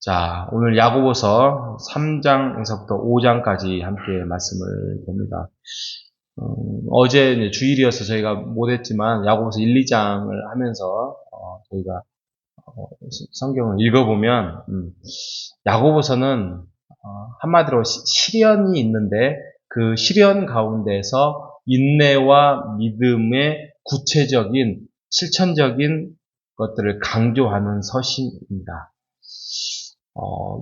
자, 오늘 야고보서 3장에서부터 5장까지 함께 말씀을 봅니다. 어제 이제 주일이어서 저희가 못했지만 야고보서 1, 2장을 하면서 저희가 성경을 읽어보면 야고보서는 한마디로 시련이 있는데 그 시련 가운데서 인내와 믿음의 구체적인 실천적인 것들을 강조하는 서신입니다.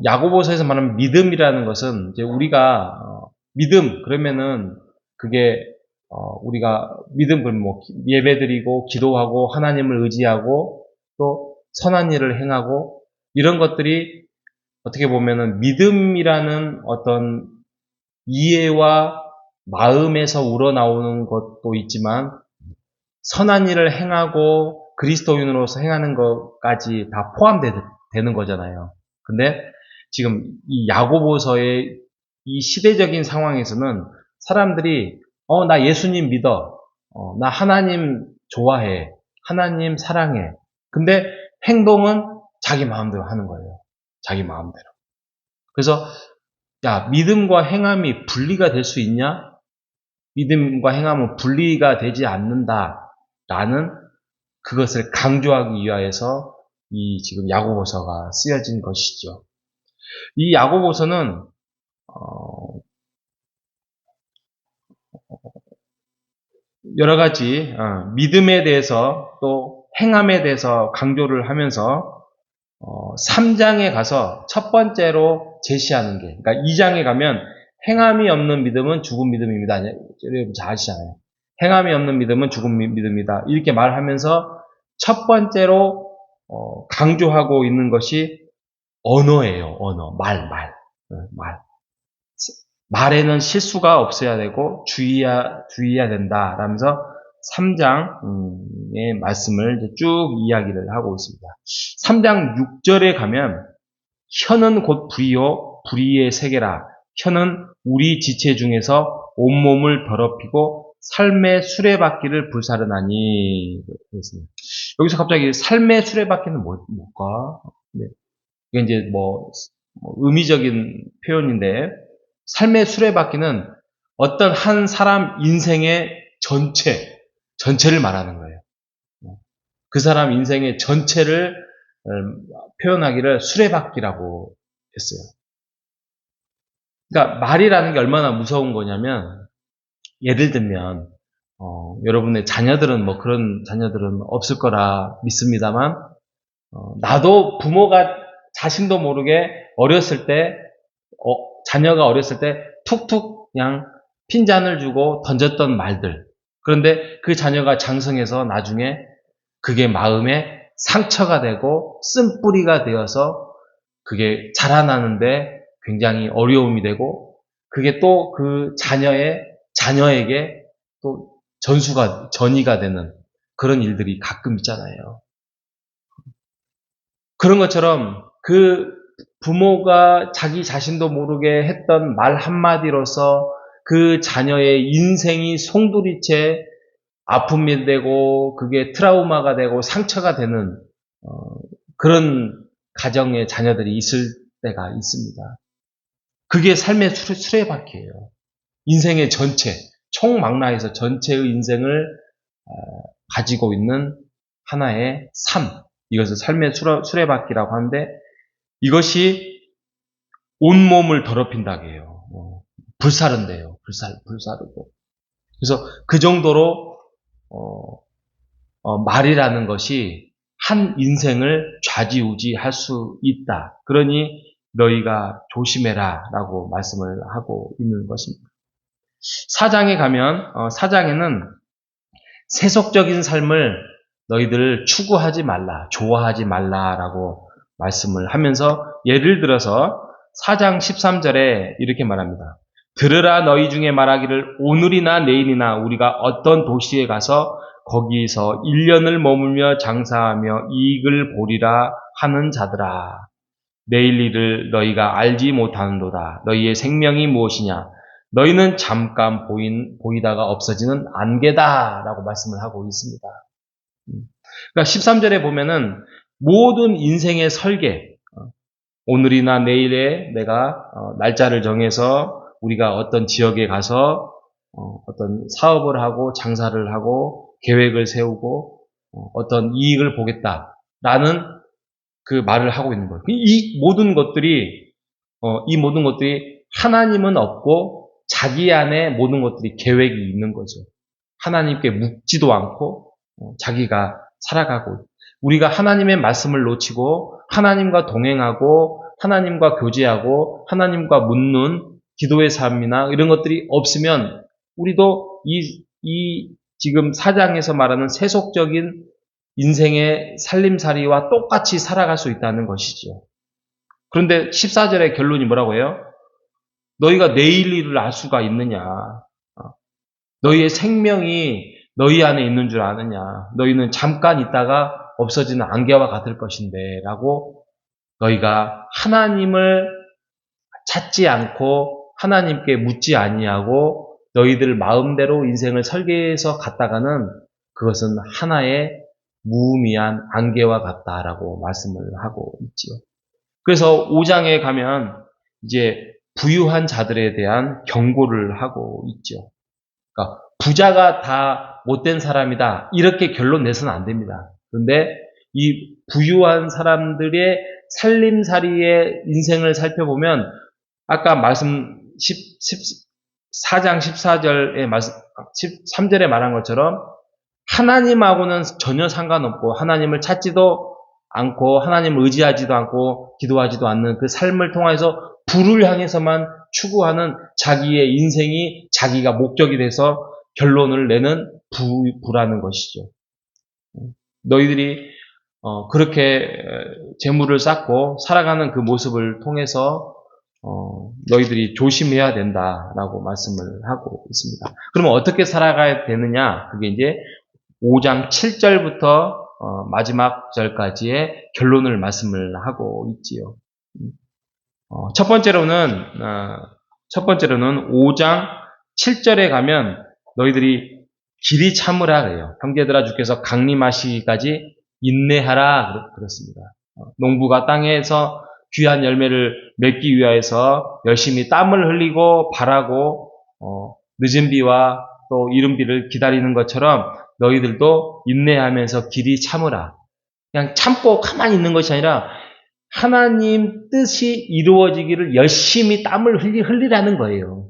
야고보서에서 말하는 믿음이라는 것은 이제 우리가 믿음 그러면은 그게 우리가 믿음 그러면 뭐 예배드리고 기도하고 하나님을 의지하고 또 선한 일을 행하고 이런 것들이 어떻게 보면은 믿음이라는 어떤 이해와 마음에서 우러나오는 것도 있지만 선한 일을 행하고 그리스도인으로서 행하는 것까지 다 포함되는 거잖아요. 근데 지금 이 야고보서의 이 시대적인 상황에서는 사람들이 나 예수님 믿어. 나 하나님 좋아해. 하나님 사랑해. 근데 행동은 자기 마음대로 하는 거예요. 자기 마음대로. 그래서 야, 믿음과 행함이 분리가 될 수 있냐? 믿음과 행함은 분리가 되지 않는다라는 그것을 강조하기 위하여서 이 지금 야고보서가 쓰여진 것이죠. 이 야고보서는 여러 가지 믿음에 대해서 또 행함에 대해서 강조를 하면서 3장에 가서 첫 번째로 제시하는 게, 그러니까 2장에 가면 행함이 없는 믿음은 죽은 믿음입니다. 여러분 잘 아시잖아요. 행함이 없는 믿음은 죽은 믿음이다. 이렇게 말하면서 첫 번째로 강조하고 있는 것이 언어예요. 언어, 말. 말에는 실수가 없어야 되고 주의해야 된다. 라면서 3장의 말씀을 쭉 이야기를 하고 있습니다. 3장 6절에 가면 혀는 곧 불이요 불의의 세계라. 혀는 우리 지체 중에서 온몸을 더럽히고 삶의 수레바퀴를 불사르나니. 그랬습니다. 여기서 갑자기 삶의 수레바퀴는 뭘까? 네. 이게 이제 의미적인 표현인데 삶의 수레바퀴는 어떤 한 사람 인생의 전체를 말하는 거예요. 그 사람 인생의 전체를 표현하기를 수레바퀴라고 했어요. 그러니까 말이라는 게 얼마나 무서운 거냐면 예를 들면 여러분의 자녀들은 그런 자녀들은 없을 거라 믿습니다만 나도 부모가 자신도 모르게 어렸을 때 자녀가 어렸을 때 툭툭 그냥 핀잔을 주고 던졌던 말들. 그런데 그 자녀가 장성해서 나중에 그게 마음에 상처가 되고 쓴뿌리가 되어서 그게 자라나는데 굉장히 어려움이 되고 그게 또 그 자녀에게 또 전이가 되는 그런 일들이 가끔 있잖아요. 그런 것처럼 그 부모가 자기 자신도 모르게 했던 말 한마디로서 그 자녀의 인생이 송두리째 아픔이 되고 그게 트라우마가 되고 상처가 되는 그런 가정의 자녀들이 있을 때가 있습니다. 그게 삶의 수레바퀴예요. 인생의 전체, 총망라해서 전체의 인생을 가지고 있는 하나의 삶, 이것을 삶의 수레바퀴라고 하는데 이것이 온몸을 더럽힌다고 해요. 불사른대요. 불사르고. 그래서 그 정도로 말이라는 것이 한 인생을 좌지우지할 수 있다. 그러니 너희가 조심해라 라고 말씀을 하고 있는 것입니다. 4장에 가면 4장에는 세속적인 삶을 너희들 추구하지 말라, 좋아하지 말라라고 말씀을 하면서 예를 들어서 4장 13절에 이렇게 말합니다. 들으라 너희 중에 말하기를 오늘이나 내일이나 우리가 어떤 도시에 가서 거기서 1년을 머물며 장사하며 이익을 보리라 하는 자들아. 내일 일을 너희가 알지 못하는도다. 너희의 생명이 무엇이냐? 너희는 잠깐 보이다가 없어지는 안개다라고 말씀을 하고 있습니다. 그러니까 13절에 보면은 모든 인생의 설계, 오늘이나 내일에 내가 날짜를 정해서 우리가 어떤 지역에 가서 어떤 사업을 하고 장사를 하고 계획을 세우고 어떤 이익을 보겠다라는 그 말을 하고 있는 거예요. 이 모든 것들이 하나님은 없고 자기 안에 모든 것들이 계획이 있는 거죠. 하나님께 묻지도 않고 자기가 살아가고, 우리가 하나님의 말씀을 놓치고 하나님과 동행하고 하나님과 교제하고 하나님과 묻는 기도의 삶이나 이런 것들이 없으면 우리도 이 지금 4장에서 말하는 세속적인 인생의 살림살이와 똑같이 살아갈 수 있다는 것이죠. 그런데 14절의 결론이 뭐라고 해요? 너희가 내일 일을 알 수가 있느냐? 너희의 생명이 너희 안에 있는 줄 아느냐? 너희는 잠깐 있다가 없어지는 안개와 같을 것인데 라고, 너희가 하나님을 찾지 않고 하나님께 묻지 아니하고 너희들 마음대로 인생을 설계해서 갔다가는 그것은 하나의 무의미한 안개와 같다라고 말씀을 하고 있지요. 그래서 5장에 가면 이제 부유한 자들에 대한 경고를 하고 있죠. 그러니까 부자가 다 못된 사람이다 이렇게 결론 내서는 안 됩니다. 그런데 이 부유한 사람들의 살림살이의 인생을 살펴보면 아까 말씀 4장 14절에 말씀 13절에 말한 것처럼 하나님하고는 전혀 상관없고 하나님을 찾지도 않고 하나님을 의지하지도 않고 기도하지도 않는 그 삶을 통해서 부를 향해서만 추구하는 자기의 인생이 자기가 목적이 돼서 결론을 내는 부라는 것이죠. 너희들이 그렇게 재물을 쌓고 살아가는 그 모습을 통해서 너희들이 조심해야 된다라고 말씀을 하고 있습니다. 그러면 어떻게 살아가야 되느냐? 그게 이제 5장 7절부터 마지막 절까지의 결론을 말씀을 하고 있지요. 첫 번째로는 5장 7절에 가면 너희들이 길이 참으라 그래요. 형제들아 주께서 강림하시기까지 인내하라 그렇습니다. 농부가 땅에서 귀한 열매를 맺기 위하여서 열심히 땀을 흘리고 바라고 늦은 비와 또 이른 비를 기다리는 것처럼 너희들도 인내하면서 길이 참으라. 그냥 참고 가만히 있는 것이 아니라 하나님 뜻이 이루어지기를 열심히 땀을 흘리라는 거예요.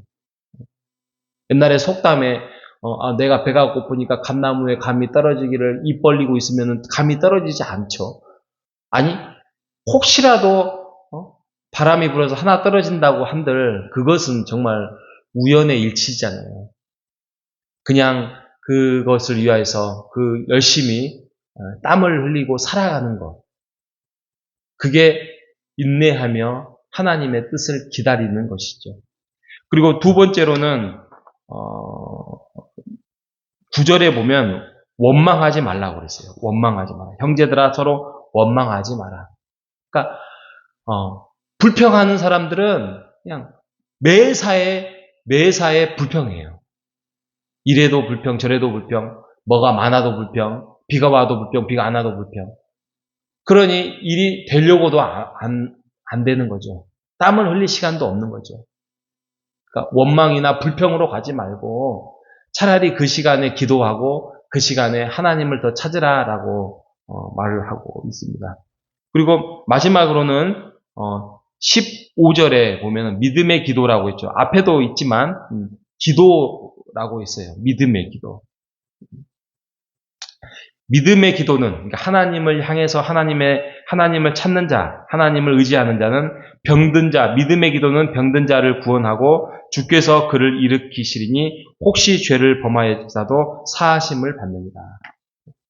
옛날에 속담에 내가 배가 고프니까 감나무에 감이 떨어지기를 입 벌리고 있으면 감이 떨어지지 않죠. 아니 혹시라도 바람이 불어서 하나 떨어진다고 한들 그것은 정말 우연의 일치잖아요. 그냥 그것을 위하여서 열심히 땀을 흘리고 살아가는 것. 그게 인내하며 하나님의 뜻을 기다리는 것이죠. 그리고 두 번째로는 9절에 보면 원망하지 말라고 그랬어요. 원망하지 마라. 형제들아 서로 원망하지 마라. 그러니까 불평하는 사람들은 그냥 매사에 불평해요. 이래도 불평, 저래도 불평, 뭐가 많아도 불평, 비가 와도 불평, 비가 안 와도 불평. 그러니 일이 되려고도 안 되는 거죠. 땀을 흘릴 시간도 없는 거죠. 그러니까 원망이나 불평으로 가지 말고 차라리 그 시간에 기도하고 그 시간에 하나님을 더 찾으라라고 말을 하고 있습니다. 그리고 마지막으로는 15절에 보면 믿음의 기도라고 있죠. 앞에도 있지만 기도라고 있어요. 믿음의 기도. 믿음의 기도는 그러니까 하나님을 향해서 하나님을 찾는 자, 하나님을 의지하는 자는 병든 자, 믿음의 기도는 병든 자를 구원하고 주께서 그를 일으키시리니 혹시 죄를 범하였다도 사하심을 받느니라.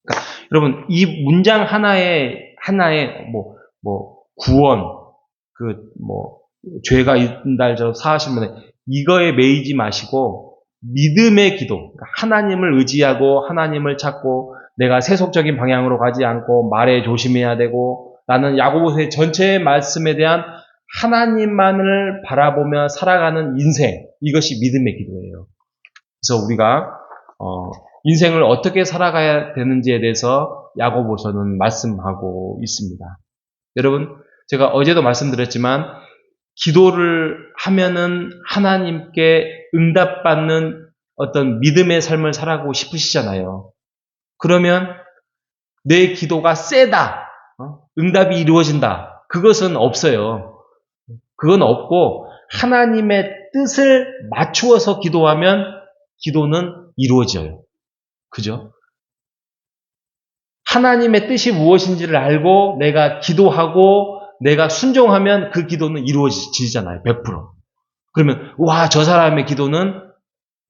그러니까 여러분 이 문장 하나에 구원, 죄가 있다 해서 사하심을 이거에 매이지 마시고 믿음의 기도, 그러니까 하나님을 의지하고 하나님을 찾고 내가 세속적인 방향으로 가지 않고 말에 조심해야 되고 나는 야고보서의 전체의 말씀에 대한 하나님만을 바라보며 살아가는 인생, 이것이 믿음의 기도예요. 그래서 우리가 인생을 어떻게 살아가야 되는지에 대해서 야고보서는 말씀하고 있습니다. 여러분 제가 어제도 말씀드렸지만 기도를 하면은 하나님께 응답받는 어떤 믿음의 삶을 살아가고 싶으시잖아요. 그러면 내 기도가 세다, 응답이 이루어진다. 그것은 없어요. 그건 없고 하나님의 뜻을 맞추어서 기도하면 기도는 이루어져요. 그죠? 하나님의 뜻이 무엇인지를 알고 내가 기도하고 내가 순종하면 그 기도는 이루어지잖아요. 100%. 그러면 와, 저 사람의 기도는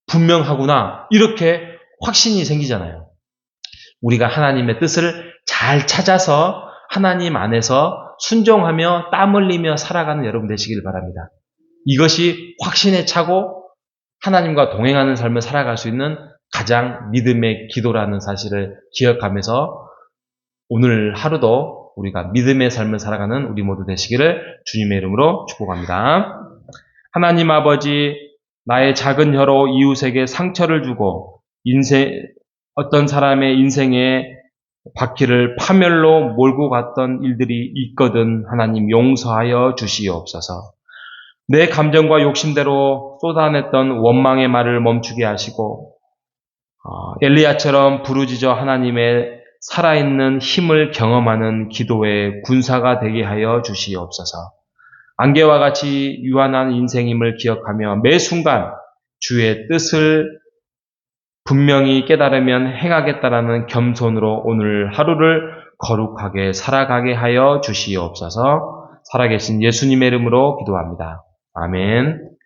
분명하구나. 이렇게 확신이 생기잖아요. 우리가 하나님의 뜻을 잘 찾아서 하나님 안에서 순종하며 땀 흘리며 살아가는 여러분 되시길 바랍니다. 이것이 확신에 차고 하나님과 동행하는 삶을 살아갈 수 있는 가장 믿음의 기도라는 사실을 기억하면서 오늘 하루도 우리가 믿음의 삶을 살아가는 우리 모두 되시기를 주님의 이름으로 축복합니다. 하나님 아버지, 나의 작은 혀로 이웃에게 상처를 주고 어떤 사람의 인생에 바퀴를 파멸로 몰고 갔던 일들이 있거든 하나님 용서하여 주시옵소서. 내 감정과 욕심대로 쏟아냈던 원망의 말을 멈추게 하시고 엘리야처럼 부르짖어 하나님의 살아있는 힘을 경험하는 기도의 군사가 되게 하여 주시옵소서. 안개와 같이 유한한 인생임을 기억하며 매 순간 주의 뜻을 분명히 깨달으면 행하겠다라는 겸손으로 오늘 하루를 거룩하게 살아가게 하여 주시옵소서. 살아계신 예수님의 이름으로 기도합니다. 아멘.